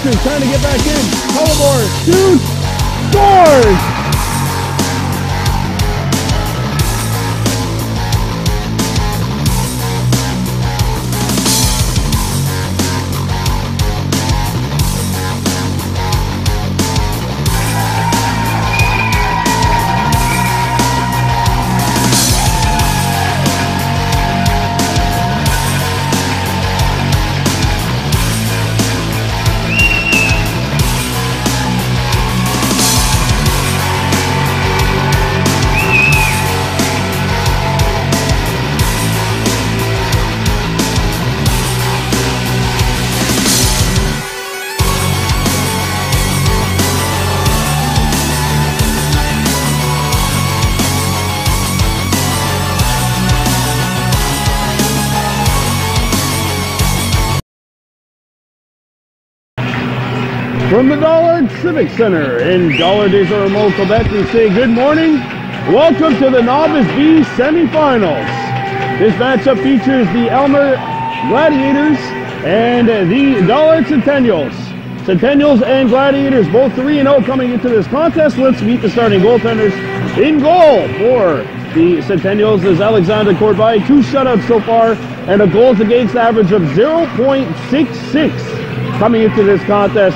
Pictures trying to get back in. Tullamore shoots, scores! From the Dollard Civic Center in Dollard des Ormeaux, Quebec, we say good morning. Welcome to the Novice B semifinals. This matchup features the Aylmer Gladiators and the Dollard Centennials. Centennials and Gladiators, both 3-0 coming into this contest. Let's meet the starting goaltenders. In goal for the Centennials is Alexander Corbeil, 2 shutouts so far, and a goals against average of 0.66 coming into this contest.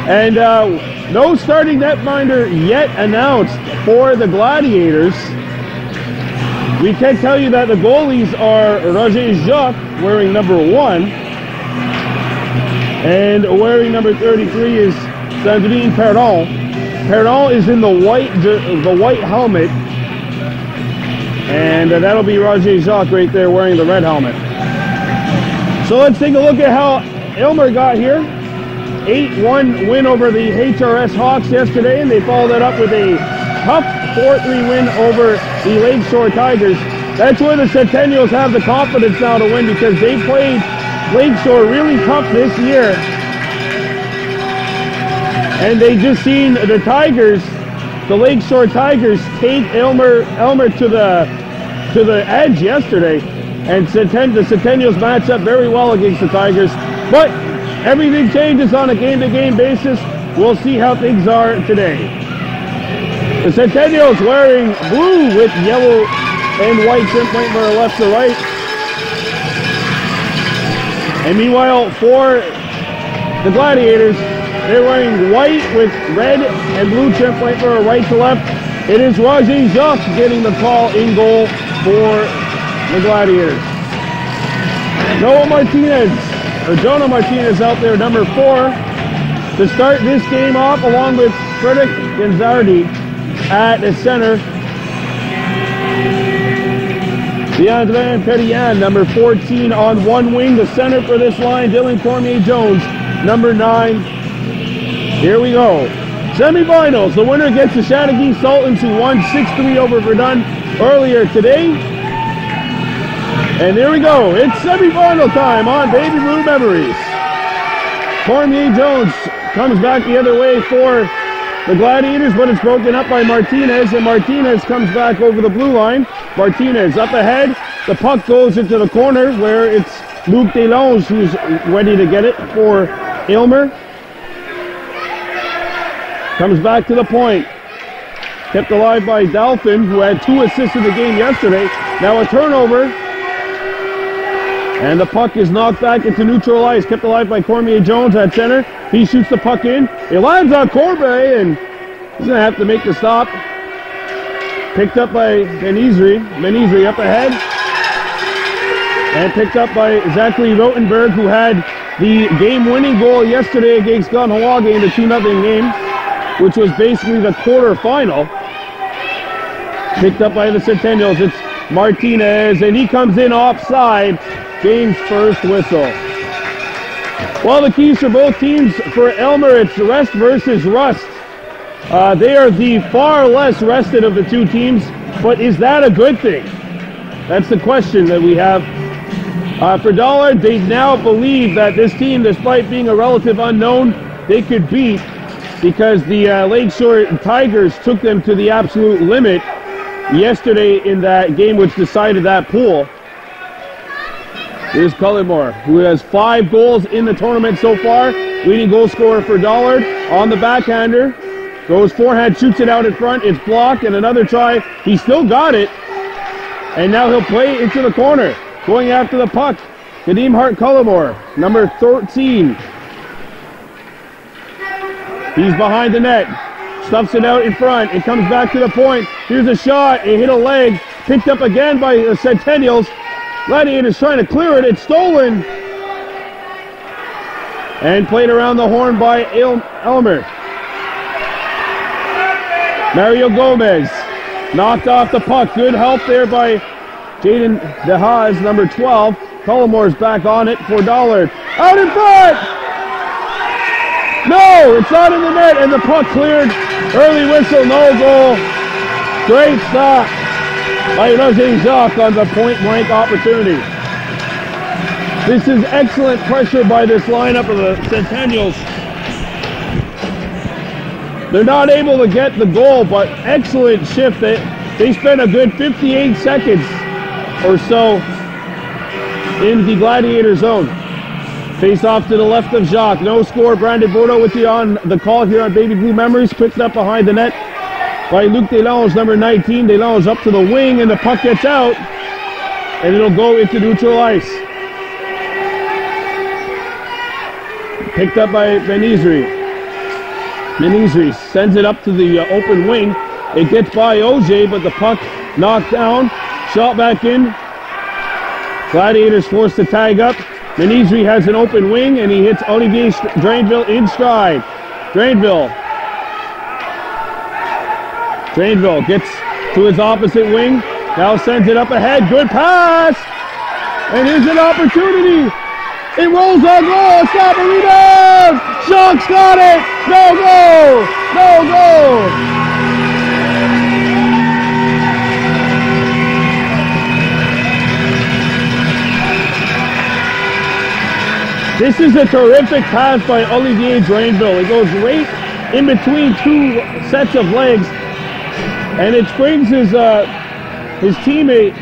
And no starting netminder yet announced for the Gladiators. We can tell you that the goalies are Roger Jacques, wearing number 1. And wearing number 33 is Sandrine Perron. Perron is in the white helmet. And that'll be Roger Jacques right there wearing the red helmet. So let's take a look at how Aylmer got here. 8-1 win over the HRS Hawks yesterday, and they followed that up with a tough 4-3 win over the Lakeshore Tigers. That's where the Centennials have the confidence now to win, because they played Lakeshore really tough this year. And they just seen the Tigers, the Lakeshore Tigers, take Aylmer to the edge yesterday. And the Centennials match up very well against the Tigers. But everything changes on a game-to-game basis. We'll see how things are today. The Centennials wearing blue with yellow and white trim point from left to right. And meanwhile, for the Gladiators, they're wearing white with red and blue trim point from right to left. It is Roger Jacques getting the call in goal for the Gladiators. Jonah Martinez out there, number 4, to start this game off, along with Frederick Gonzardi at the center. DeAndre Perriand, number 14, on one wing. The center for this line, Dylan Cormier-Jones, number 9. Here we go. Semifinals. The winner gets the Chateauguay Sultans, who won 6-3 over Verdun earlier today. And there we go. It's semifinal time on Baby Blue Memories. Cormier-Jones comes back the other way for the Gladiators, but it's broken up by Martinez, and Martinez comes back over the blue line. Martinez up ahead. The puck goes into the corner where it's Luc Deslange who's ready to get it for Aylmer. Comes back to the point. Kept alive by Dalphin, who had 2 assists in the game yesterday. Now a turnover. And the puck is knocked back into neutral ice. Kept alive by Cormier-Jones at center. He shoots the puck in. It lands on Corbeil, and he's going to have to make the stop. Picked up by Menizri. Menizri up ahead. And picked up by Zachary Rotenberg, who had the game-winning goal yesterday against Ganhawaga in the 2-0 game, which was basically the quarterfinal. Picked up by the Centennials. It's Martinez, and he comes in offside. Game's first whistle. Well, the keys for both teams, for Aylmer, it's rest versus rust. They are the far less rested of the two teams, but is that a good thing? That's the question that we have. For Dollard, they now believe that this team, despite being a relative unknown, they could beat, because the Lakeshore Tigers took them to the absolute limit yesterday in that game which decided that pool. Here's Cullimore, who has 5 goals in the tournament so far. leading goal scorer for Dollard on the backhander. Goes forehand, shoots it out in front. It's blocked, and another try. He still got it. And now he'll play into the corner. Going after the puck, Kadeem Hart-Cullimore, number 13. He's behind the net. Stuffs it out in front. It comes back to the point. Here's a shot. It hit a leg. Picked up again by the Centennials. Gladiators trying to clear it. It's stolen. And played around the horn by Aylmer. Mario Gomez knocked off the puck. Good help there by Jaden DeHaas, number 12. Cullimore's back on it for Dollard. Out in front! No, it's not in the net, and the puck cleared. Early whistle, no goal. Great stop by Roger Jacques on the point-blank opportunity. This is excellent pressure by this lineup of the Centennials. They're not able to get the goal, but excellent shift. They spent a good 58 seconds or so in the Gladiator zone. Face off to the left of Jacques. No score. Brandon Bordeaux with you on the call here on Baby Blue Memories. Picked up behind the net by Luc Deslanges, number 19. Deslanges up to the wing, and the puck gets out, and it'll go into neutral ice. Picked up by Benizri. Benizri sends it up to the open wing. It gets by OJ, but the puck knocked down. Shot back in. Gladiators forced to tag up. Benizri has an open wing, and he hits Olivier Drainville in stride. Drainville gets to his opposite wing. Now sends it up ahead. Good pass! And here's an opportunity. It rolls on goal. Stop and rebound! Jacques got it! No goal! No goal! This is a terrific pass by Olivier Drainville. It goes right in between two sets of legs, and it springs his teammate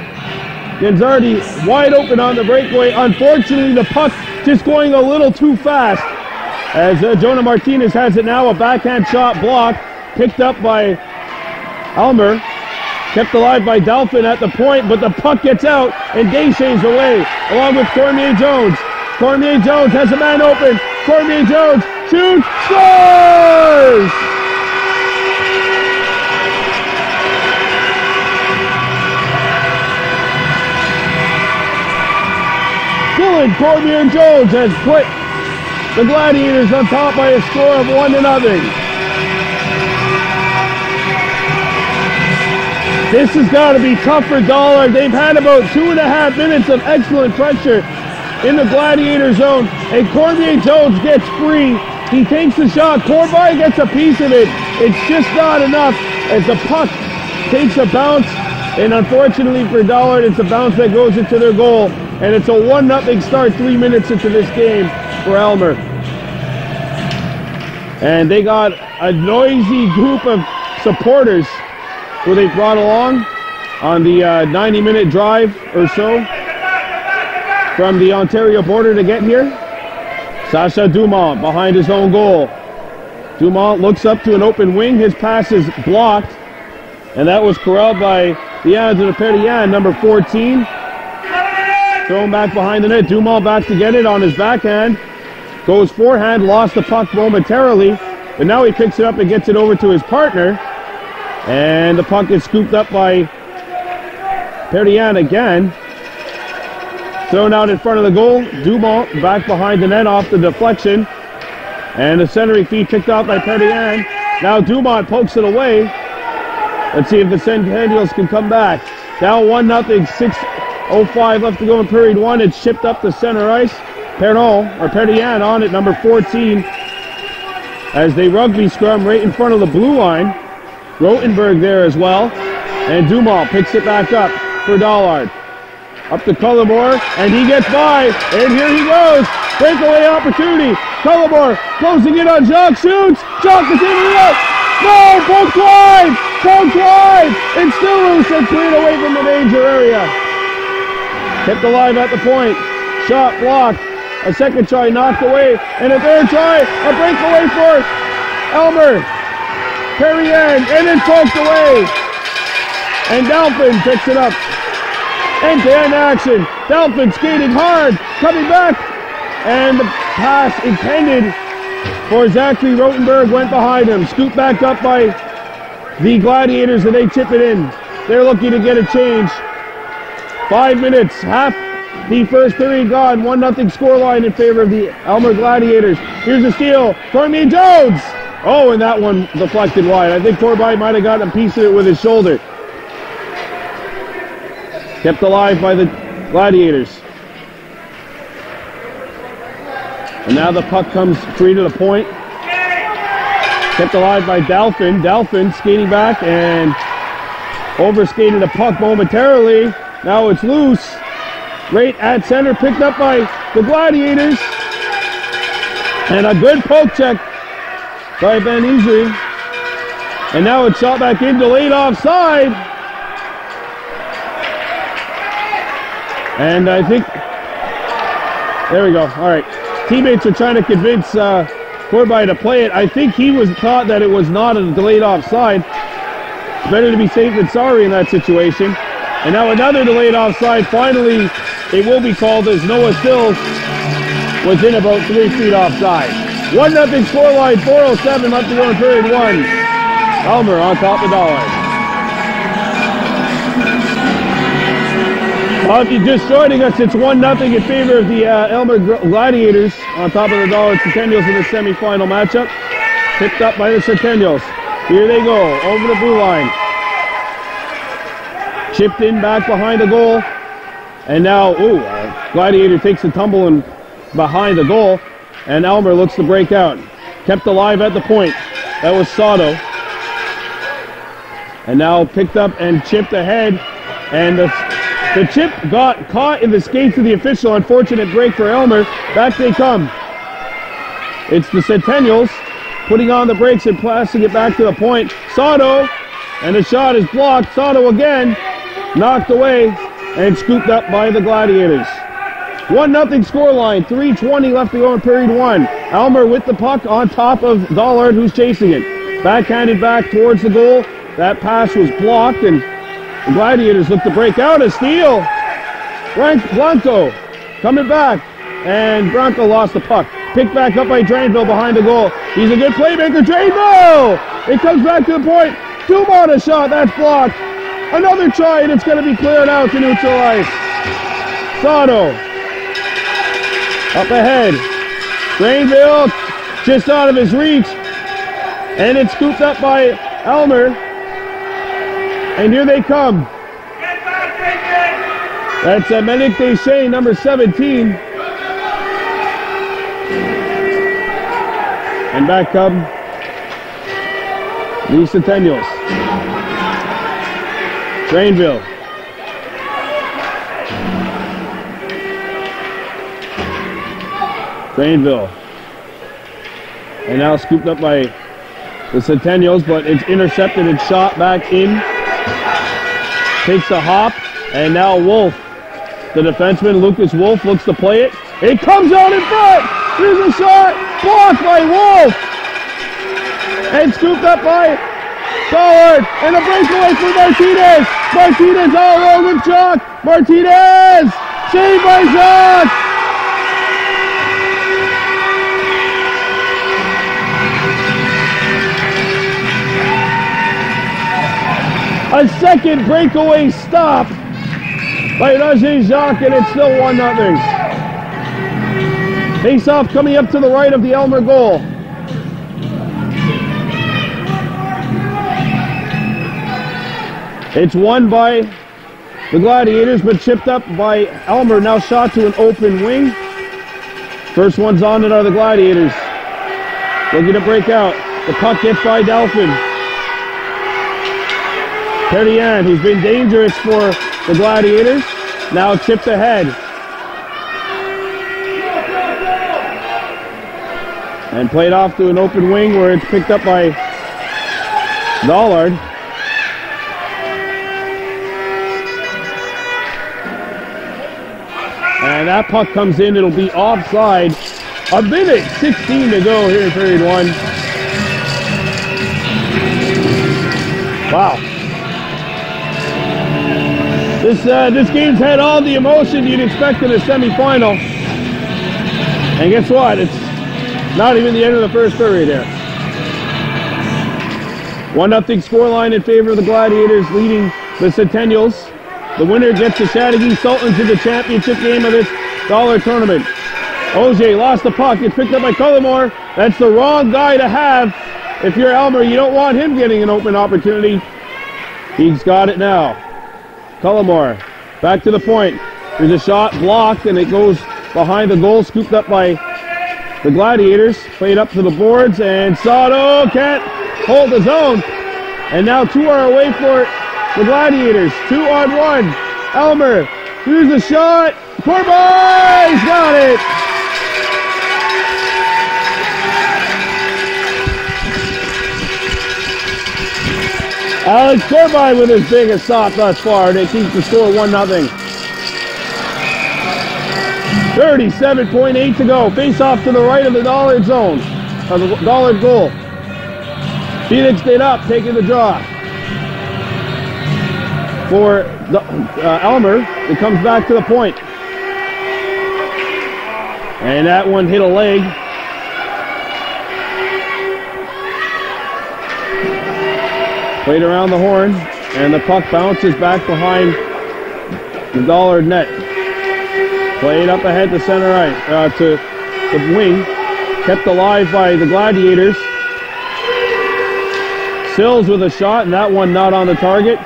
Genzardi wide open on the breakaway. Unfortunately, the puck just going a little too fast, as Jonah Martinez has it now. A backhand shot blocked, picked up by Aylmer, kept alive by Delphin at the point, but the puck gets out, and Deschaines away, along with Cormier Jones. Cormier Jones has a man open. Cormier Jones shoots, scores! Dylan Cormier Jones has put the Gladiators on top by a score of 1-0. This has got to be tough for Dollard. They've had about 2.5 minutes of excellent pressure in the Gladiator zone, and Cormier Jones gets free. He takes the shot. Corbett gets a piece of it. It's just not enough as the puck takes a bounce, and unfortunately for Dollard, it's a bounce that goes into their goal, and it's a 1-0 start 3 minutes into this game for Aylmer. And they got a noisy group of supporters who they brought along on the 90-minute drive or so from the Ontario border to get here. Sacha Dumont behind his own goal. Dumont looks up to an open wing. His pass is blocked, and that was corralled by Leandre Perriand, number 14. Thrown back behind the net. Dumont back to get it on his backhand. Goes forehand, lost the puck momentarily, but now he picks it up and gets it over to his partner. And the puck is scooped up by Perriand again. Thrown out in front of the goal. Dumont back behind the net off the deflection. And the centering feed picked out by Perriand. Now Dumont pokes it away. Let's see if the Centennials can come back. Now 1-0, 6:05 left to go in period one. It's shipped up to center ice. Perriand on it, number 14. As they rugby scrum right in front of the blue line. Rotenberg there as well. And Dumont picks it back up for Dollard. Up to Cullimore, and he gets by, and here he goes. Breakaway opportunity. Cullimore closing in on Jacques, shoots. Jacques is in the net. No, poked wide. It's still loose and cleared away from the danger area. Kept alive at the point. Shot blocked. A second try knocked away. And a third try. A breakaway for Aylmer. Perriand. And it's poked away. And Dalphin picks it up. End-to-end action. Dalphin skating hard. Coming back. And the pass intended for Zachary Rotenberg went behind him. Scooped back up by the Gladiators, and they chip it in. They're looking to get a change. 5 minutes, half the first period gone. 1-0 scoreline in favor of the Aylmer Gladiators. Here's a steal. Cormier Jones. Oh, and that one deflected wide. I think Corbett might have gotten a piece of it with his shoulder. Kept alive by the Gladiators. And now the puck comes free to the point. Kept alive by Dalphin. Dalphin skating back and overskated the puck momentarily. Now it's loose. Right at center, picked up by the Gladiators. And a good poke check by Ben Easley. And now it's shot back in, delayed offside. And I think, there we go, all right. Teammates are trying to convince Corbett to play it. I think he was thought that it was not a delayed offside. It's better to be safe than sorry in that situation. And now another delayed offside. Finally, it will be called as Noah Sills was in about 3 feet offside. 1-0 scoreline, 4:07 left to go in period 1. Aylmer on top of the dollar. Well, if you're just joining us, it's 1-0 in favor of the Aylmer Gladiators on top of the Dollar Centennials in the semifinal matchup. Picked up by the Centennials. Here they go, over the blue line. Chipped in back behind the goal. And now, Gladiator takes a tumble and behind the goal. And Aylmer looks to break out. Kept alive at the point. That was Sato. And now picked up and chipped ahead. And the chip got caught in the skates of the official. Unfortunate break for Aylmer. Back they come. It's the Centennials putting on the brakes and passing it back to the point. Sato, and the shot is blocked. Sato again, knocked away and scooped up by the Gladiators. 1-0 scoreline, 3:20 left to go in period 1. Aylmer with the puck on top of Dollard, who's chasing it. Backhanded back towards the goal. That pass was blocked, and the Gladiators look to break out. A steal. Blanco coming back. And Blanco lost the puck. Picked back up by Drainville behind the goal. He's a good playmaker. Drainville! It comes back to the point. Dumont a shot. That's blocked. Another try, and it's going to be cleared out to neutral ice. Sato. Up ahead. Drainville just out of his reach. And it's scooped up by Aylmer. And here they come. That's Menik Deschênes, number 17. And back come the Centennials. Drainville. Drainville. And now scooped up by the Centennials, but it's intercepted and shot back in. Takes a hop, and now Wolf, the defenseman, Lucas Wolf, looks to play it. It comes out in front! Here's a shot! Blocked by Wolf! And scooped up by Dollard! And a breakaway for Martinez! Martinez all alone with Jock! Martinez! Saved by Jock! A second breakaway stop by Roger Jacques, and it's still 1-0. Face-off coming up to the right of the Aylmer goal. It's won by the Gladiators, but chipped up by Aylmer. Now shot to an open wing. First ones on it are the Gladiators. Looking to break out. The puck gets by Dalphin. Perriand, who's been dangerous for the Gladiators, now chipped ahead. And played off to an open wing where it's picked up by Dollard. And that puck comes in. It'll be offside. A minute 16 to go here in period one. Wow. This game's had all the emotion you'd expect in a semifinal. And guess what? It's not even the end of the first period here. 1-0 scoreline in favor of the Gladiators, leading the Centennials. The winner gets the Chattagee Sultans in the championship game of this dollar tournament. Auger lost the puck. It's picked up by Cullimore. That's the wrong guy to have. If you're Aylmer, you don't want him getting an open opportunity. He's got it now. Cullimore back to the point. There's a shot blocked, and it goes behind the goal, scooped up by the Gladiators. Played up to the boards, and Sato can't hold his own. And now 2 are away for the Gladiators. 2-on-1. Aylmer, here's the shot. Corbey's got it. Alex Corbey with his biggest stop thus far. They keep the score 1-0. 37.8 to go. Face off to the right of the Dollard zone, of the Dollard goal. Phoenix stayed up, taking the draw. For Aylmer, it comes back to the point. And that one hit a leg. Played around the horn, and the puck bounces back behind the Dollard net. Played up ahead to center right, to the wing. Kept alive by the Gladiators. Sills with a shot, and that one not on the target.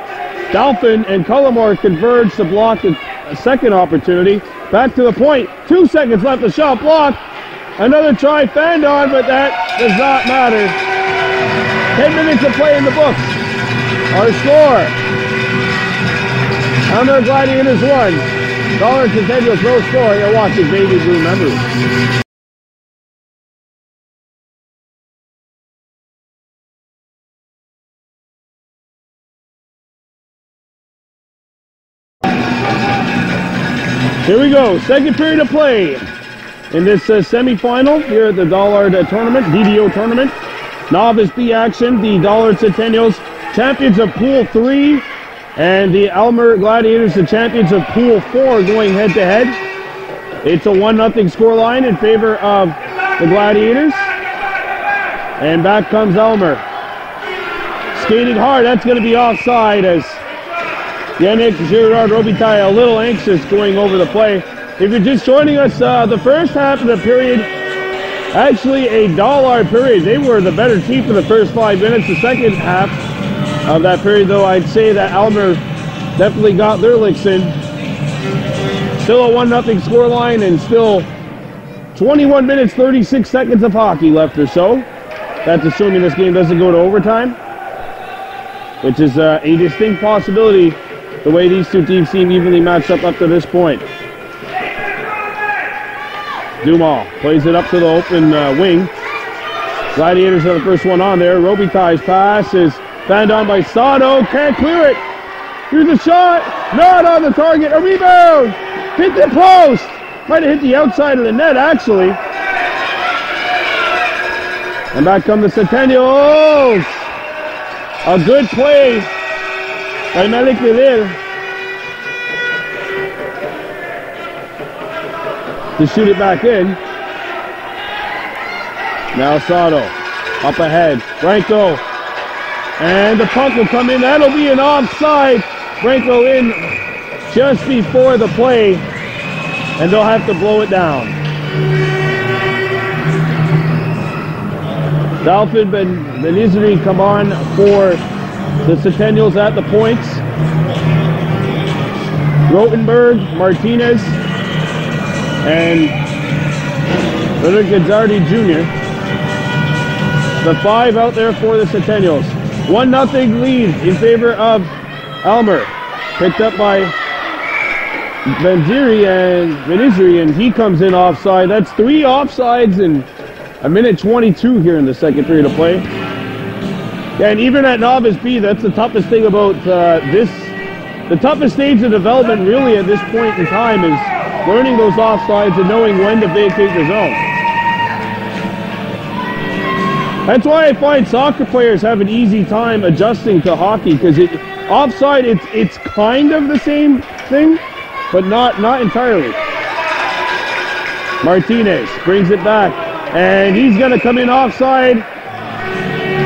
Dolphin and Cullimore converge to block a second opportunity. Back to the point. 2 seconds left. The shot blocked. Another try fanned on, but that does not matter. 10 minutes of play in the books. Our score. Aylmer Gladiators 1. Dollard Centennials no score. You're watching Baby Blue Memories. Here we go, second period of play in this semifinal here at the Dollard tournament, DDO tournament. Novice B action, the Dollard Centennials, champions of Pool 3, and the Aylmer Gladiators, the champions of Pool 4, going head to head. It's a 1-0 scoreline in favor of the Gladiators. And back comes Aylmer. Skating hard, that's going to be offside as Yannick Girard Robitaille a little anxious going over the play. If you're just joining us, the first half of the period, actually a Dollard period. They were the better team for the first 5 minutes. The second half of that period, though, I'd say that Aylmer definitely got their licks in. Still a 1-0 scoreline and still 21 minutes, 36 seconds of hockey left or so. That's assuming this game doesn't go to overtime, which is a distinct possibility the way these two teams seem evenly matched up to this point. Dumas plays it up to the open wing. Gladiators are the first one on there. Robitaille's pass is fanned on by Sato. Can't clear it. Here's a shot. Not on the target. A rebound. Hit the post. Might have hit the outside of the net, actually. And back come the Centennials. A good play by Malik Lilil to shoot it back in. Now Sato up ahead. Branco. And the puck will come in. That'll be an offside. Branco in just before the play. And they'll have to blow it down. Dolphin Benizri come on for the Centennials at the points. Rotenberg, Martinez, and Leonard Gazzardi Jr. The 5 out there for the Centennials. 1-0 lead in favor of Aylmer. Picked up by Benizri, and he comes in offside. That's 3 offsides in a minute 22 here in the second period of play. And even at Novice B, that's the toughest thing about this. The toughest stage of development really at this point in time is learning those offsides and knowing when to vacate the zone. That's why I find soccer players have an easy time adjusting to hockey, because offside it's kind of the same thing, but not entirely. Martinez brings it back, and he's going to come in offside.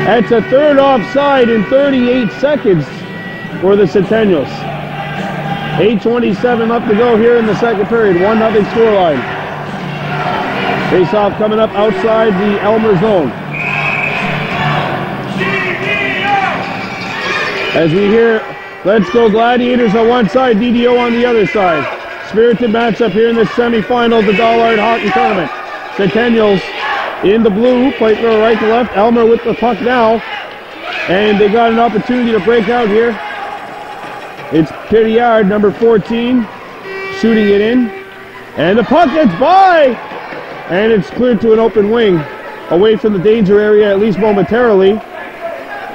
That's a third offside in 38 seconds for the Centennials. 8:27 left to go here in the second period. 1-0 scoreline. Face-off coming up outside the Aylmer zone. As we hear, let's go Gladiators on one side, DDO on the other side. Spirited matchup here in the semifinal of the Dollard Hockey Tournament. Centennials in the blue, play from right to left. Aylmer with the puck now. And they got an opportunity to break out here. It's Perriard, number 14, shooting it in. And the puck gets by! And it's cleared to an open wing, away from the danger area, at least momentarily.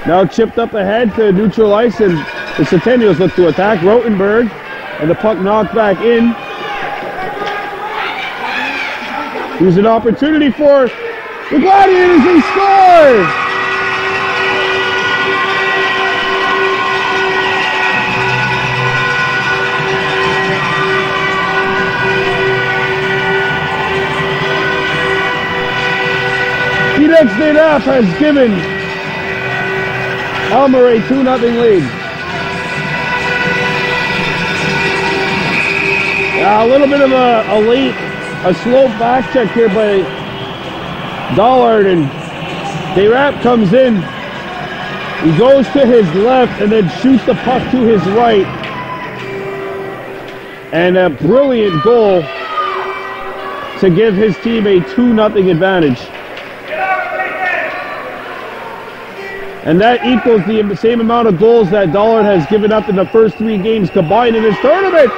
Now chipped up ahead to neutral ice, and the Centennials look to attack. Rotenberg, and the puck knocked back in. Here's an opportunity for the Gladiators, they score! Phoenix DDO has given Aylmer a 2-0 lead. A little bit of a slow back check here by Dollard, and Dayrap comes in. He goes to his left and then shoots the puck to his right. And a brilliant goal to give his team a 2-0 advantage. And that equals the same amount of goals that Dollard has given up in the first 3 games combined in this tournament.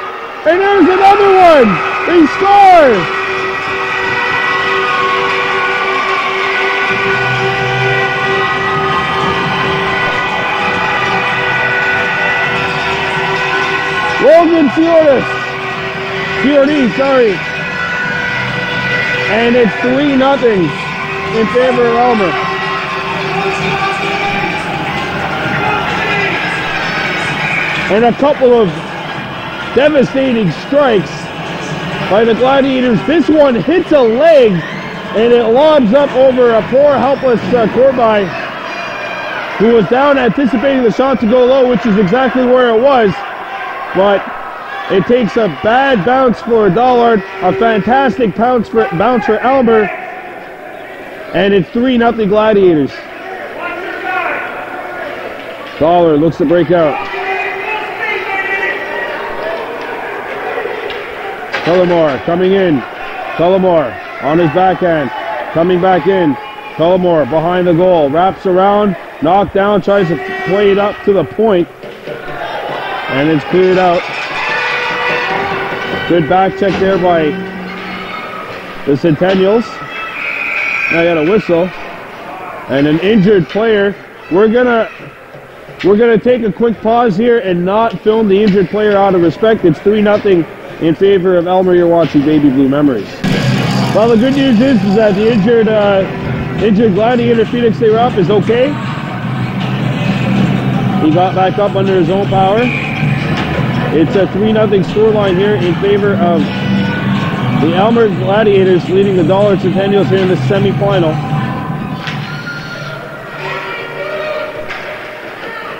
And there's another one! They score! Logan Fiordi, sorry. And it's 3-0 in favor of Aylmer. And a couple of devastating strikes by the Gladiators. This one hits a leg, and it lobs up over a poor, helpless Corby, who was down anticipating the shot to go low, which is exactly where it was. But it takes a bad bounce for Dollard, a fantastic bounce for Aylmer, and it's 3-0 Gladiators. Dollard looks to break out. Tullamore coming in. Tullamore on his backhand. Coming back in. Tullamore behind the goal. Wraps around. Knocked down. Tries to play it up to the point. And it's cleared out. Good back check there by the Centennials. Now I got a whistle. And an injured player. We're gonna take a quick pause here and not film the injured player out of respect. It's 3-0 in favor of Aylmer. You're watching Baby Blue Memories. Well, the good news is that the injured Gladiator Phoenix Dayrap is okay. He got back up under his own power. It's a 3-0 scoreline here in favor of the Aylmer Gladiators, leading the Dollard Centennials here in the semifinal.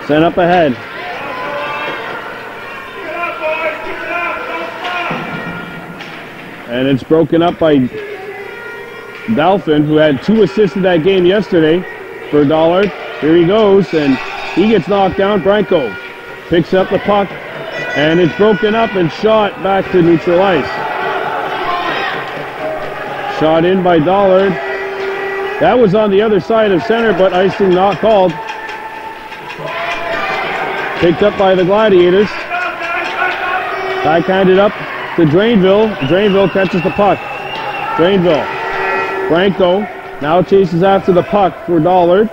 Sent up ahead. And it's broken up by Dalphin, who had 2 assists in that game yesterday for Dollard. Here he goes, and he gets knocked down. Branco picks up the puck, and it's broken up and shot back to neutral ice. Shot in by Dollard. That was on the other side of center, but icing not called. Picked up by the Gladiators. Backhanded up to Drainville. Drainville catches the puck. Drainville. Branco now chases after the puck for Dollard.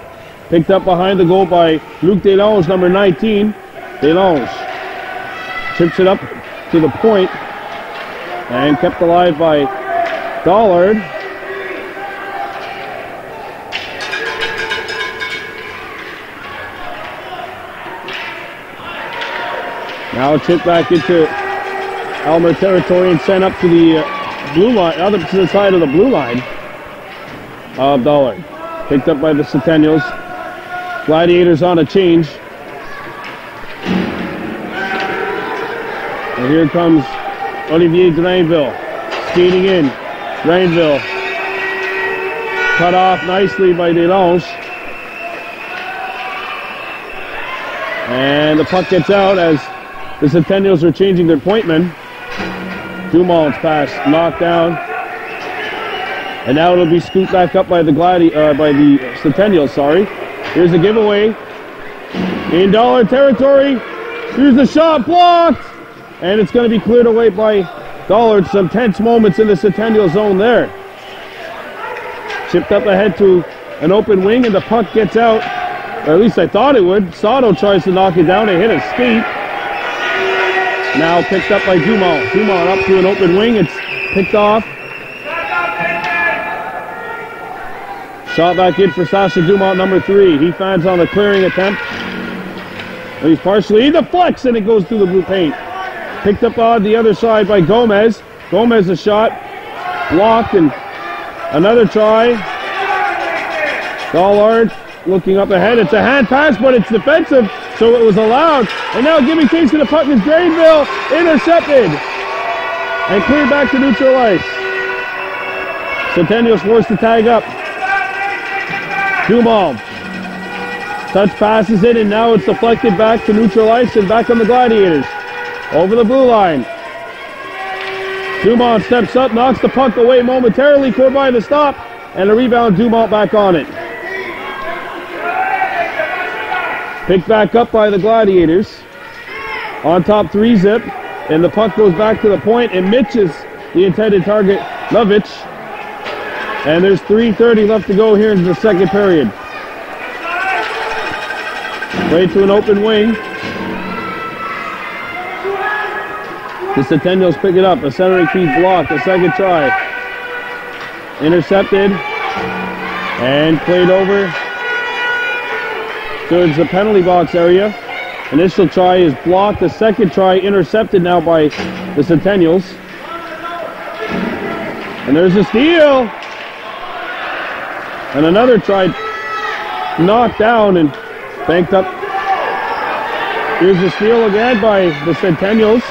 Picked up behind the goal by Luc Delange, number 19. Delange chips it up to the point. And kept alive by Dollard. Now chip back into Aylmer territory and sent up to the blue line, other to the side of the blue line of Dollard. Picked up by the Centennials. Gladiators on a change. And here comes Olivier Drainville skating in. Drainville cut off nicely by DeLange. And the puck gets out as the Centennials are changing their pointman. Dumont's pass knocked down. And now it'll be scooped back up by the Centennials, sorry. Here's a giveaway. In Dollard territory. Here's the shot blocked. And it's going to be cleared away by Dollard. Some tense moments in the Centennial zone there. Chipped up ahead to an open wing and the puck gets out. Or at least I thought it would. Sato tries to knock it down. It hit a skate. Now picked up by Dumont. Dumont up to an open wing. It's picked off. Shot back in for Sasha Dumont, number 3. He finds on the clearing attempt. He's partially deflects and it goes through the blue paint. Picked up on the other side by Gomez. Gomez a shot. Blocked and another try. Dollard looking up ahead. It's a hand pass, but it's defensive, so it was allowed. And now giving chase to the puck is Drainville. Intercepted. And cleared back to neutral ice. Centennials forced to tag up. Dumont. Touch passes it, and now it's deflected back to neutral ice and back on the Gladiators. Over the blue line. Dumont steps up, knocks the puck away momentarily. Corbin to stop, and a rebound. Dumont back on it. Picked back up by the Gladiators. On top 3-zip, and the puck goes back to the point, and Mitch is the intended target, Novice. And there's 3:30 left to go here in the second period. Play to an open wing. The Centennials pick it up. A centering feed blocked. A second try. Intercepted. And played over towards the penalty box area. Initial try is blocked. The second try intercepted now by the Centennials. And there's a steal. And another try knocked down and banked up. Here's the steal again by the Centennials.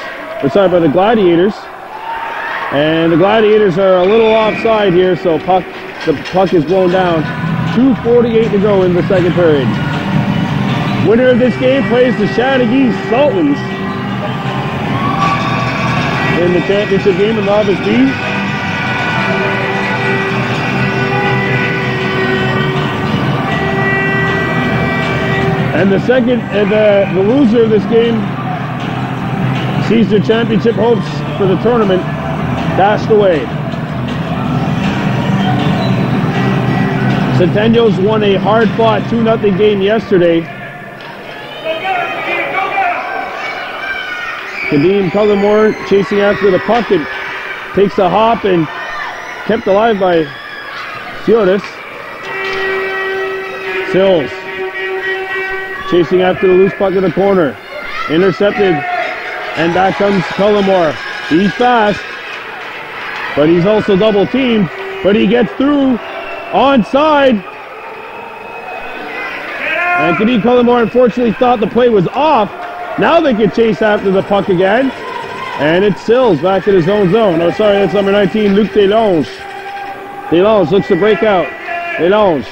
Or sorry, by the Gladiators. And the Gladiators are a little offside here, so the puck is blown down. 2:48 to go in the second period. Winner of this game plays the Chateauguay Sultans in the championship game in Novice B. And the loser of this game sees their championship hopes for the tournament dashed away. Centennials won a hard-fought 2-0 game yesterday. Kadeem Cullimore chasing after the puck and takes a hop and kept alive by Siotis. Sills chasing after the loose puck in the corner. Intercepted. And back comes Cullimore. He's fast. But he's also double teamed. But he gets through. Onside. And Kadeem Cullimore unfortunately thought the play was off. Now they can chase after the puck again. And it's Sills back in his own zone. Oh, sorry, that's number 19, Luc Delange. Delange looks to break out. Delange.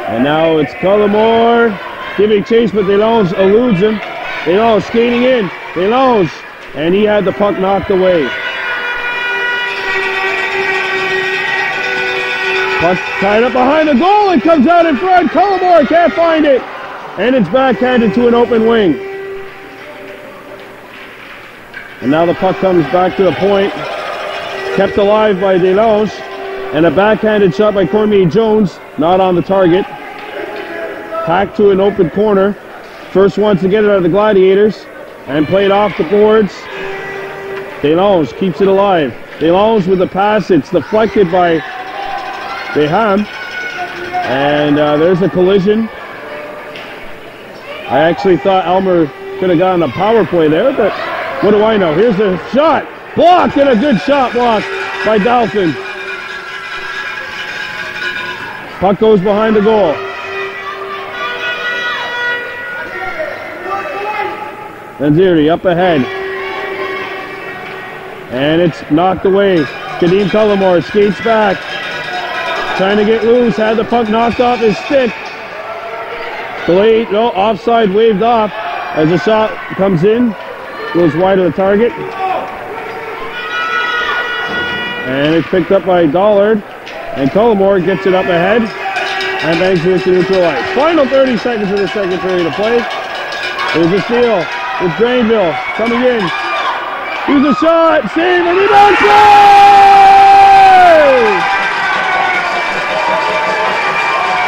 And now it's Cullimore giving chase, but Delange eludes him. Delange skating in. Delange. And he had the puck knocked away. Puck tied up behind the goal. It comes out in front. Cullimore can't find it. And it's backhanded to an open wing. And now the puck comes back to the point. Kept alive by Delange. And a backhanded shot by Cormier Jones. Not on the target. Packed to an open corner. First ones to get it are the Gladiators. and played off the boards. DeLonge keeps it alive. DeLonge with the pass. It's deflected by Beham. And there's a collision. I actually thought Aylmer could have gotten a power play there, but what do I know? Here's a shot. Blocked, and a good shot blocked by Dolphin. Puck goes behind the goal. Danziri up ahead. And it's knocked away. Kadeem Cullimore skates back. Trying to get loose. Had the puck knocked off his stick. Delayed, no, offside, waved off. As the shot comes in. Goes wide of the target. And it's picked up by Dollard. And Cullimore gets it up ahead. And bangs it into neutral ice. Final 30 seconds of the second period of play. There's a steal with Granville coming in. Here's a shot, save, and rebound play!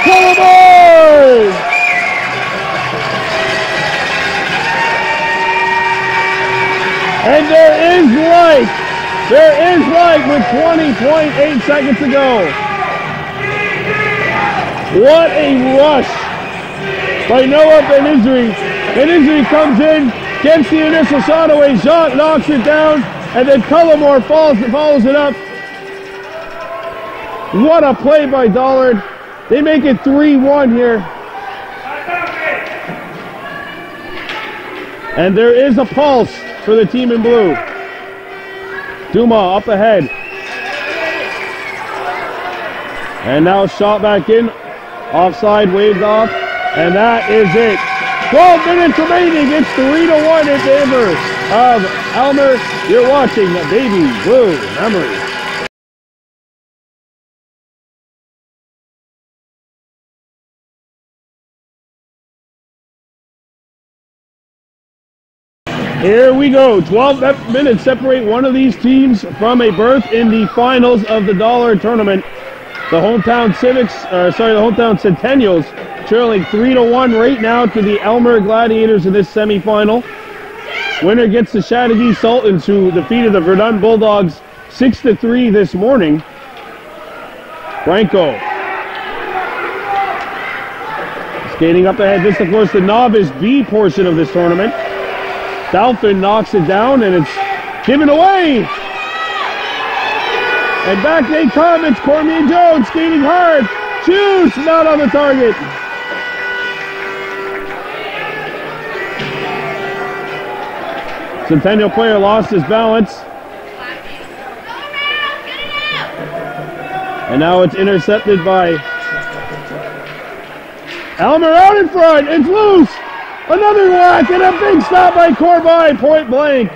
Cullimore! And there is light with 20.8 seconds to go. What a rush by Noah Benizri. Benizri comes in, gets the initial shot away, Jacques knocks it down, and then Cullimore follows it up. What a play by Dollard. They make it 3-1 here. And there is a pulse for the team in blue. Duma up ahead. And now shot back in. Offside, waved off. And that is it. 12 minutes remaining. It's 3-1 in favor of Aylmer. You're watching Baby Blue Memories. Here we go. 12 minutes separate one of these teams from a berth in the finals of the Dollar Tournament. The hometown Centennials trailing 3-1 right now to the Aylmer Gladiators in this semifinal. Winner gets the Chattagee Sultans, who defeated the Verdun Bulldogs 6-3 this morning. Franco skating up ahead. This, of course, the Novice B portion of this tournament. Dolphin knocks it down, and it's given away. And back they come. It's Cormier Jones skating hard. Shoots, not on the target. Centennial player lost his balance. And now it's intercepted by Aylmer out in front. It's loose. Another whack and a big stop by Corbin, point blank.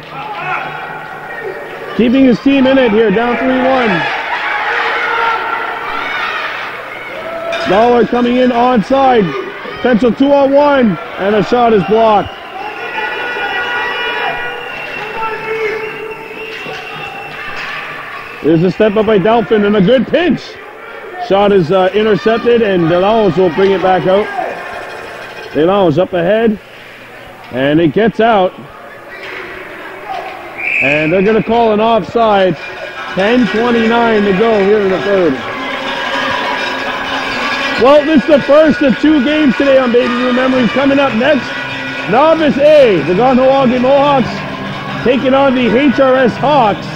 Keeping his team in it here, down 3-1. Dollar coming in onside. Potential 2-on-1, and a shot is blocked. There's a step up by Dolphin and a good pinch. Shot is intercepted, and DeLonge will bring it back out. DeLonge up ahead, and it gets out. And they're going to call an offside. 10:29 to go here in the third. Well, this is the first of two games today on Baby Blue Memories. Coming up next, Novice A, the Kahnawake Mohawks taking on the HRS Hawks.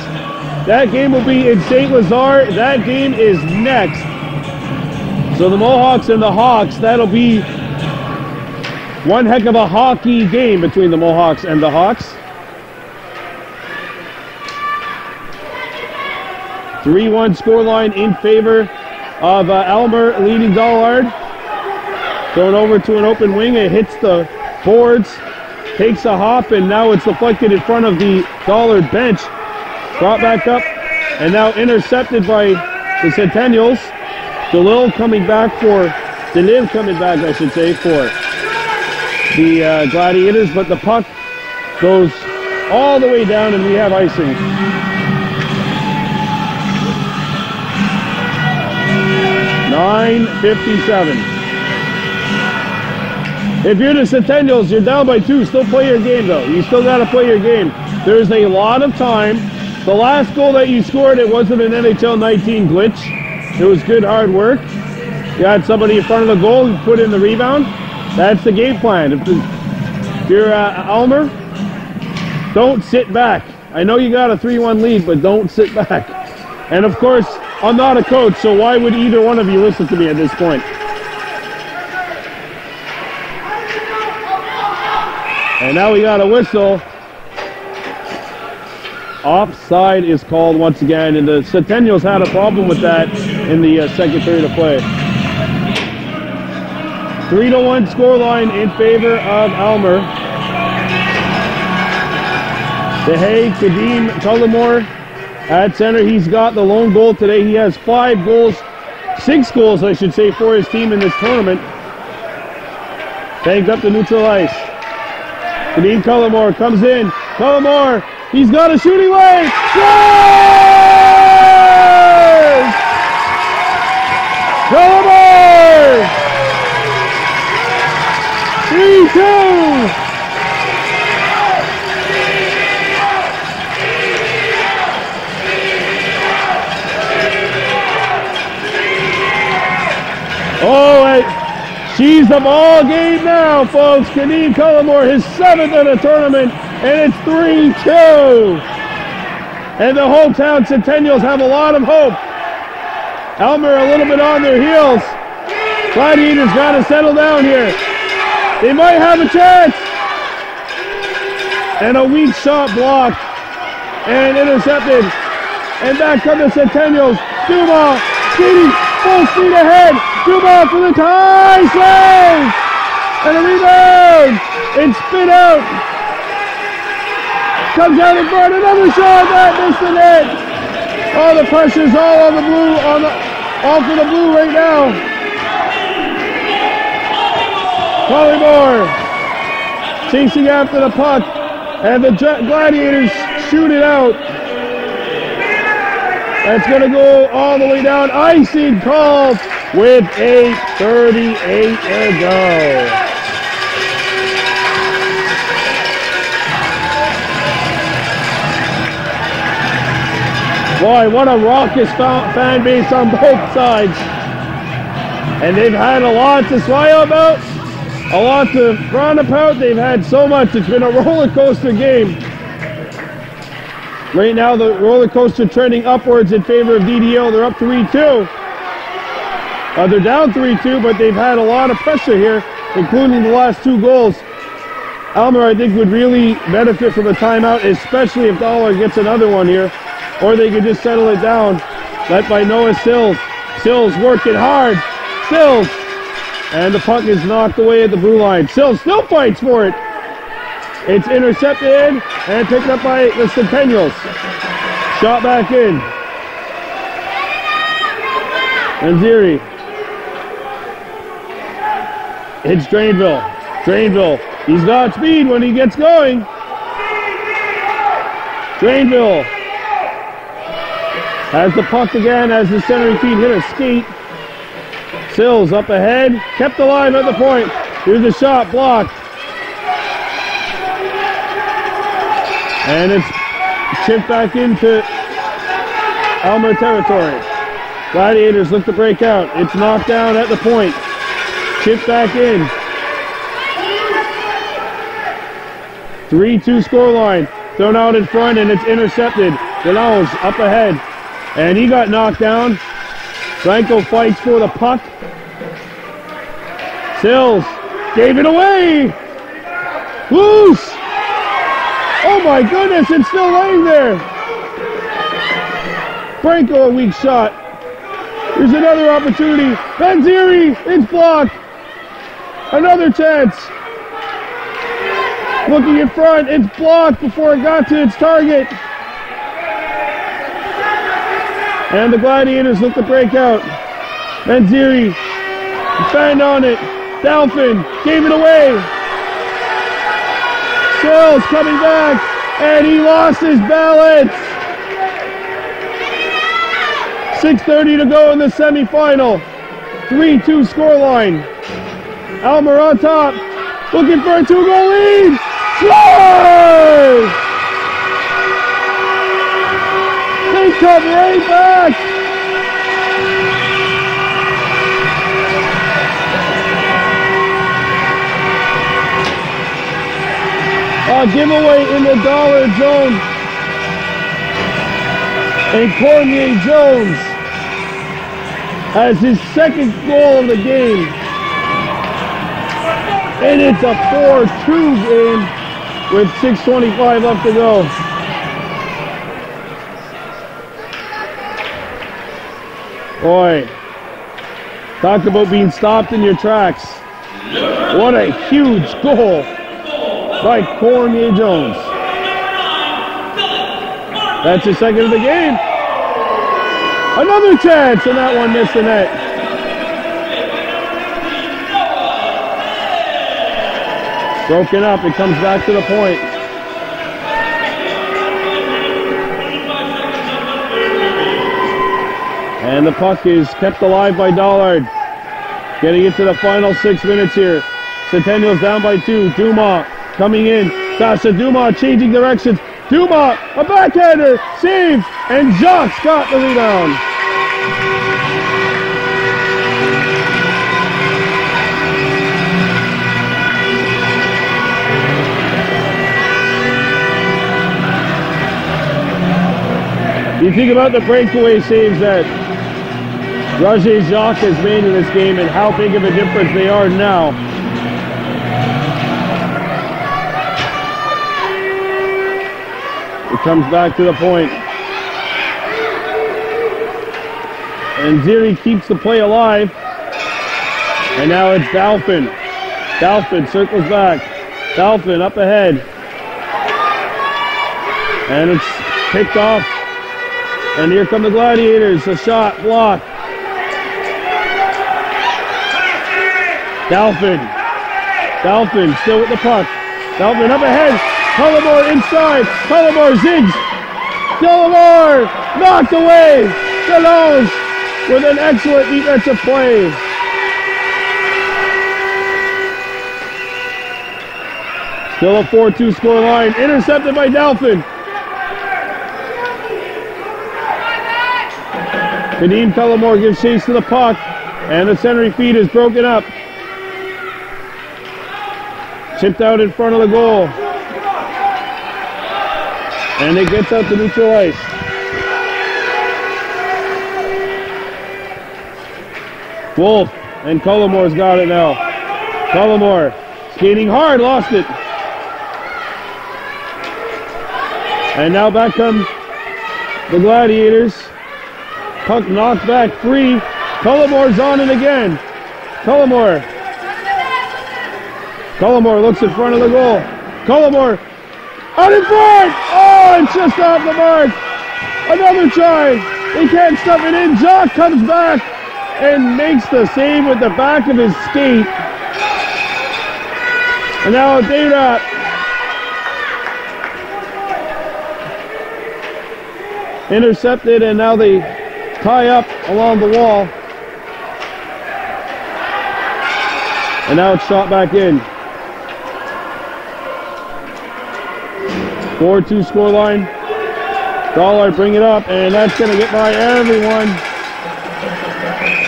That game will be in St. Lazare. That game is next. So the Mohawks and the Hawks, that'll be one heck of a hockey game between the Mohawks and the Hawks. 3-1 scoreline in favor of Aylmer, leading Dollard. Thrown over to an open wing. It hits the boards, takes a hop, and now it's deflected in front of the Dollard bench. Brought back up, and now intercepted by the Centennials. DeLille coming back for the Gladiators, but the puck goes all the way down, and we have icing. .9:57. If you're the Centennials, you're down by 2. Still play your game, though. You still got to play your game. There's a lot of time. The last goal that you scored, it wasn't an NHL 19 glitch. It was good hard work. You had somebody in front of the goal who put in the rebound. That's the game plan. If you're Aylmer, don't sit back. I know you got a 3-1 lead, but don't sit back. And of course, I'm not a coach, so why would either one of you listen to me at this point? And now we got a whistle. Offside is called once again, and the Centennials had a problem with that in the second period of play. 3-1 scoreline in favor of Aylmer. DeHay, Kadeem Cullimore at center. He's got the lone goal today. He has 5 goals, 6 goals, I should say, for his team in this tournament. Tagged up to neutral ice. Kadeem Cullimore comes in. Cullimore, he's got a shooting lane. Scores! Cullimore! 3-2! Oh, she's the ball game now, folks. Kadeem Cullimore, his 7th in the tournament, and it's 3-2. And the hometown Centennials have a lot of hope. Aylmer a little bit on their heels. Gladiators got to settle down here. They might have a chance. And a weak shot blocked and intercepted. And back come the Centennials. Dumas skating full speed ahead. Dumas for the tie save. And a rebound. It's spit out. Comes out in front. Another shot. That missed the net. Oh, the pressure's all on the blue. All for the blue right now. Cullimore chasing after the puck, and the Gladiators shoot it out. That's going to go all the way down. Icing called with 8:38 to go. Boy, what a raucous fan base on both sides. And they've had a lot to smile about. A lot to frown about. They've had so much. It's been a roller coaster game. Right now, the roller coaster trending upwards in favor of DDO. They're up 3-2. They're down 3-2, but they've had a lot of pressure here, including the last 2 goals. Aylmer, I think, would really benefit from a timeout, especially if Dollar gets another one here. Or they could just settle it down. Led by Noah Sills. Sills working hard. Sills. And the puck is knocked away at the blue line. Sills still fights for it. It's intercepted and picked up by the Centennials. Shot back in. Manziri. It's Drainville. Drainville. He's got speed when he gets going. Drainville has the puck again as the centering feet hit a skate. Sills up ahead, kept alive at the point. Here's the shot, blocked. And it's chipped back into Aylmer territory. Gladiators look to break out. It's knocked down at the point. Chipped back in. 3-2 scoreline. Thrown out in front and it's intercepted. Delons up ahead. And he got knocked down. Franco fights for the puck. Sills gave it away. Loose. Oh my goodness, it's still laying there. Franco, a weak shot. Here's another opportunity. Manziri, it's blocked. Another chance. Looking in front, it's blocked before it got to its target. And the Gladiators look to break out. Manziri banged on it. Dalphin gave it away. Sills coming back, and he lost his balance. 6:30 to go in the semifinal. 3-2 scoreline. Aylmer on top. Looking for a 2-goal lead. Scores! They come right back. A giveaway in the dollar zone. And Cormier Jones has his second goal of the game. And it's a 4-2 game with 6:25 left to go. Boy, talk about being stopped in your tracks. What a huge goal by Cormier Jones. That's his second of the game. Another chance, and that one missed the net. Broken up, it comes back to the point. And the puck is kept alive by Dollard. Getting into the final 6 minutes here. Centennials down by 2. Dumas coming in. Sasha Dumas changing directions. Dumas, a backhander, save, and Jacques got the rebound. You think about the breakaway saves that Roger Jacques has made in this game and how big of a difference they are now. It comes back to the point. And Ziri keeps the play alive. And now it's Dalphin. Dalphin circles back. Dalphin up ahead. And it's picked off. And here come the Gladiators. A shot blocked. Dalphin. Dalphin still with the puck. Dalphin up ahead. Tullamore inside. Tullamore zigs. Tullamore knocked away. Delons with an excellent defensive play. Still a 4-2 score line. Intercepted by Dalphin. Kadeem Tullamore gives chase to the puck. And the centering feed is broken up. Chipped out in front of the goal. And it gets out to neutral ice. Wolf and Tullamore's got it now. Tullamore skating hard, lost it. And now back come the Gladiators. Puck knocked back free. Tullamore's on it again. Tullamore looks in front of the goal. Tullamore out in front! Oh, it's just off the mark. Another try. They can't stuff it in. Jacques comes back and makes the save with the back of his skate. And now a day wrap. Intercepted, and now they tie up along the wall. And now it's shot back in. 4-2 scoreline. Dollard bring it up, and that's going to get by everyone.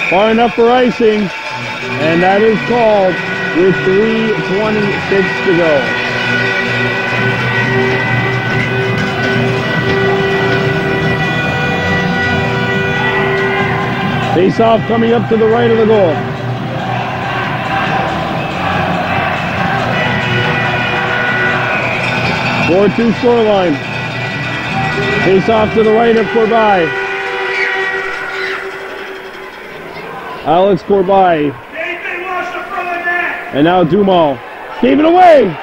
Far enough for icing, and that is called with 3:26 to go. Face-off coming up to the right of the goal. Four-2 scoreline. Face-off to the right of Corbay. Alex Corbay. And now Dumas. Gave it away.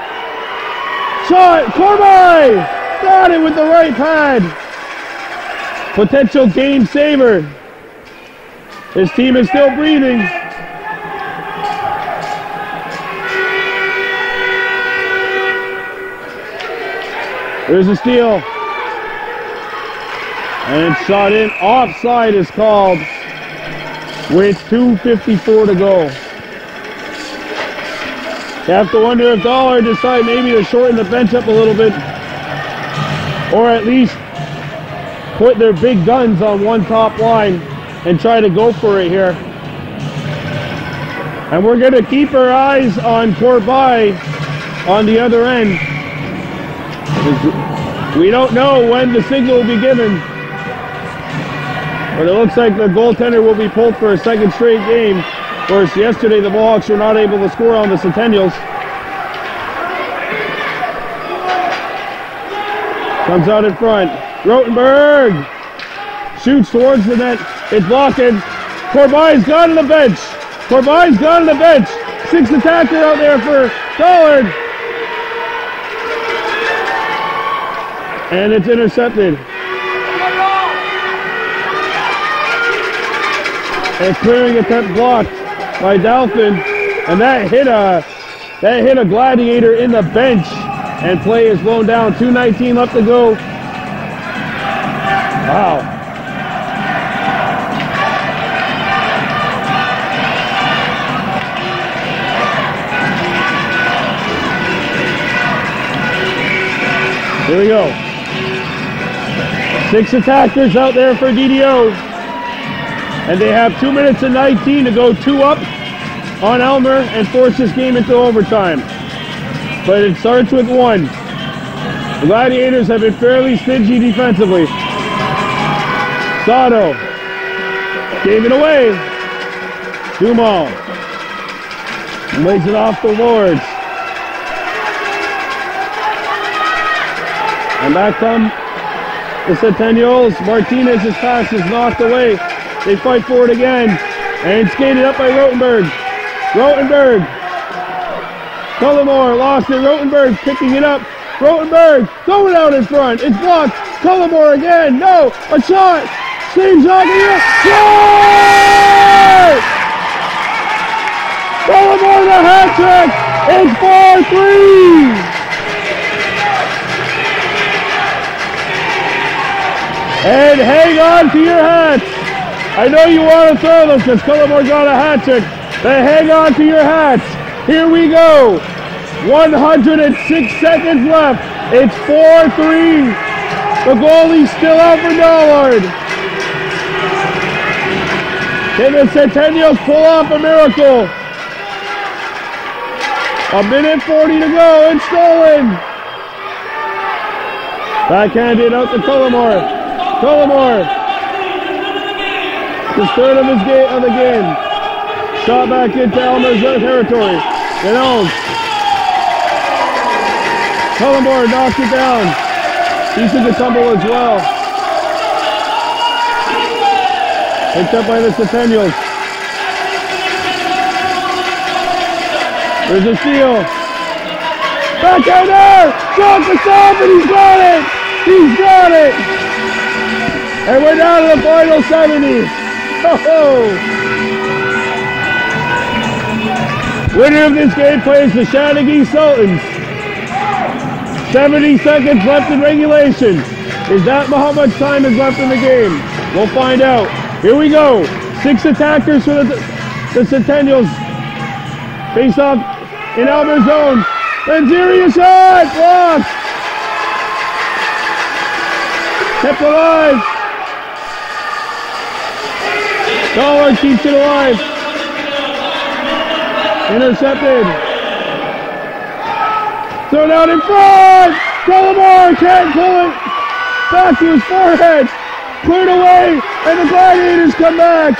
Shot. Corbay. Got it with the right pad. Potential game saver. His team is still breathing. There's a steal. And it's shot in. Offside is called with 2:54 to go. You have to wonder if Dollar decide maybe to shorten the bench up a little bit, or at least put their big guns on one top line and try to go for it here. And we're going to keep our eyes on Corby on the other end. We don't know when the signal will be given, but it looks like the goaltender will be pulled for a second straight game. Of course, yesterday the Mohawks were not able to score on the Centennials. Comes out in front. Rotenberg shoots towards the net. It's blocking. Corby's gone to the bench. Corby's gone to the bench. 6 attacker out there for Dollard. And it's intercepted. And clearing attempt blocked by Dalphin. And that hit a Gladiator in the bench. And play is blown down. 2:19 left to go. Wow. Here we go. 6 attackers out there for DDO. And they have 2 minutes and 19 to go 2 up on Aylmer and force this game into overtime. But it starts with 1. The Gladiators have been fairly stingy defensively. Sato gave it away. Dumal lays it off the Lords. And back come the Centennials. Martinez's pass is knocked away. They fight for it again. And skated up by Rotenberg. Rotenberg. Cullimore lost it. Rotenberg picking it up. Rotenberg going out in front. It's blocked. Cullimore again. No. A shot. Same shot here. Shot! Cullimore the hat trick. It's 4-3. And hang on to your hats. I know you want to throw them because Cullimore got a hat trick. But hang on to your hats. Here we go. 106 seconds left. It's 4-3. The goalie's still out for Dollard. Can the Centennials pull off a miracle? 1:40 to go. It's stolen. Backhanded out to Cullimore. Cullimore. The third of the game. Shot back into Aylmer's territory. Ganone. Cullimore knocks it down. He took a tumble as well. Picked up by the Centennials. There's a steal. Backhander! Shot the stop and he's got it! He's got it! And we're down to the final 70. Oh! Winner of this game plays the Shanagee Sultans. 70 seconds left in regulation. Is that how much time is left in the game? We'll find out. Here we go. 6 attackers for the Centennials. Face off in Aylmer's zone. Manzieri shot! Blocked! Kept alive. Dollar keeps it alive. Intercepted. Thrown out in front. Cullimore can't pull it. Back to his forehead. Cleared away. And the Gladiators come back.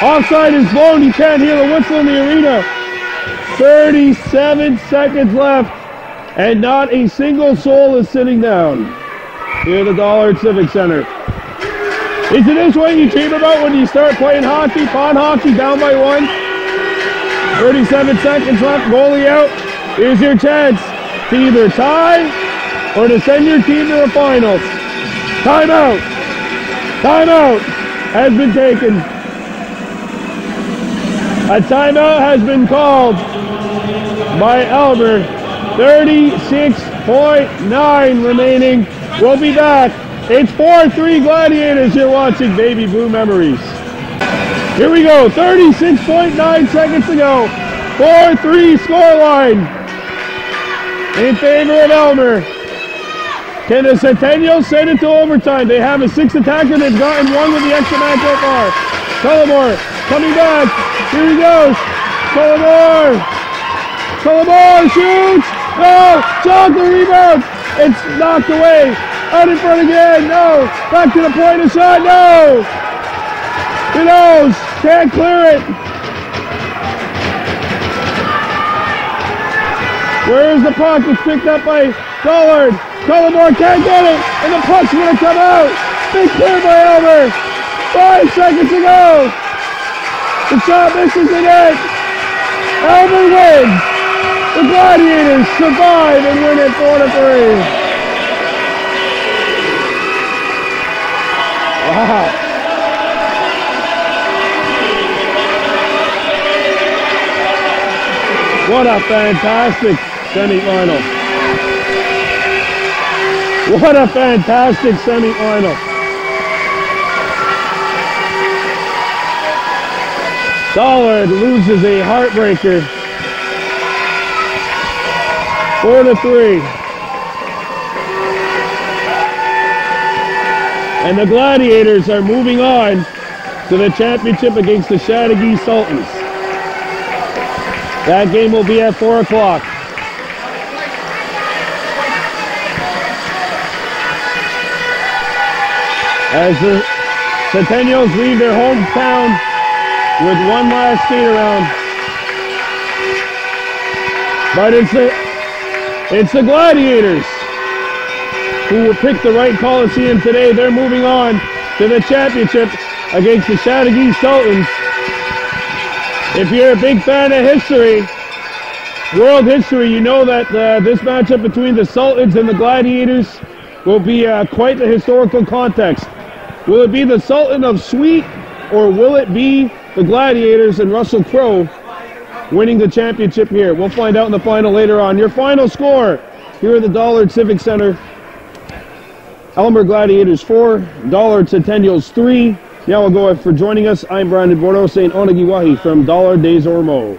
Offside is blown. You can't hear the whistle in the arena. 37 seconds left. And not a single soul is sitting down here at the Dollard Civic Center. Isn't this what you dream about when you start playing hockey? Pond hockey down by 1. 37 seconds left. Goalie out. Here's your chance to either tie or to send your team to the finals. Timeout. Timeout has been taken. A timeout has been called by Aylmer. 36.9 remaining. We'll be back It's 4-3 Gladiators you're watching, baby blue memories. Here we go, 36.9 seconds to go. 4-3 scoreline in favor of Aylmer. Can the Centennials send it to overtime? They have a 6th attacker. They've gotten 1 with the extra man so far. Tullamore coming back. Here he goes. Tullamore shoots. No. Shot the rebound. It's knocked away. Out in front again. No. Back to the point of shot. No. Who knows? Can't clear it. Where is the puck? It's picked up by Dollard. Tullamore can't get it, and the puck's going to come out. Big clear by Aylmer. 5 seconds to go. The shot misses the net. Aylmer wins. The Gladiators survive and win it 4-3. Wow. What a fantastic semifinal. What a fantastic semifinal. Dollard loses a heartbreaker. 4-3. And the Gladiators are moving on to the championship against the Chateauguay Sultans. That game will be at 4 o'clock. As the Centennials leave their hometown with one last skate around. But it's the Gladiators who will pick the right Coliseum today. They're moving on to the championship against the Chateauguay Sultans. If you're a big fan of history, world history, you know that this matchup between the Sultans and the Gladiators will be quite the historical context. Will it be the Sultan of Sweet, or will it be the Gladiators and Russell Crowe winning the championship here? We'll find out in the final later on. Your final score here at the Dollard Civic Center: Aylmer Gladiators 4, Dollard Centennials 3. Now we'll go for joining us. I'm Brandon Bordeaux saying Onagiwahi from Dollard des Ormeaux.